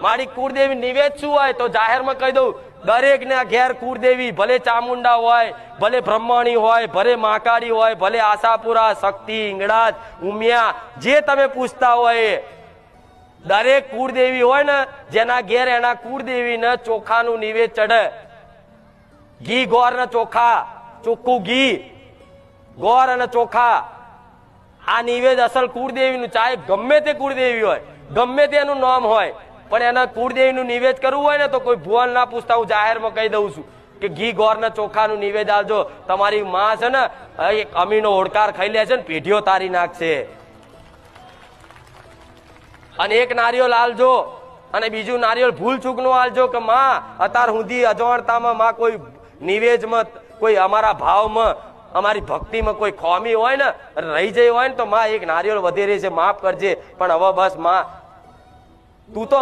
મારી કુળદેવી નિવેદ શું હોય તો જાહેરમાં કહી દઉં, દરેક ના ઘેર કુળદેવી, ભલે ચામુંડા હોય, ભલે બ્રહ્મણી હોય, ભલે મહાકાળી હોય, ભલે આશાપુરા, શક્તિ, ઈંગળાજ, ઉમિયા, જે તમે પૂછતા હોય દરેક કુળદેવી હોય ને, જેના ઘેર એના કુળદેવી ને ચોખાનું નિવેદ ચડે. ઘી ગોર ને ચોખા, ચોખ્ખું ઘી, ગોર અને ચોખા, આ નિવેદ અસલ કુળદેવી નું. ચાહે ગમે તે કુળદેવી હોય, ગમે તેનું નામ હોય, પણ એના કુળદેવી નું નિવેદ કરવું હોય ને તો કોઈ ભુવન ના પૂછતા. હું જાહેરમાં કહી દઉં છું કે ઘી ગોર ને ચોખા નું નિવેદ આવજો. તમારી માં છે ને એક અમીનો ઓળકાર ખાઈ લે છે ને પેઢીઓ તારી નાખશે. અને એક નારિયેળ આલજો, અને બીજું નારિયેળ ભૂલ ચૂક નું આલજો કે માં અત્યાર સુધી અજવાણતામાં માં કોઈ નિવેદમાં, કોઈ અમારા ભાવમાં, અમારી ભક્તિમાં કોઈ ખોમી હોય ને રહી જઈ હોય ને તો માં એક નારિયેળ વધેરે છે, માફ કરજે, પણ હવે બસ માં તું તો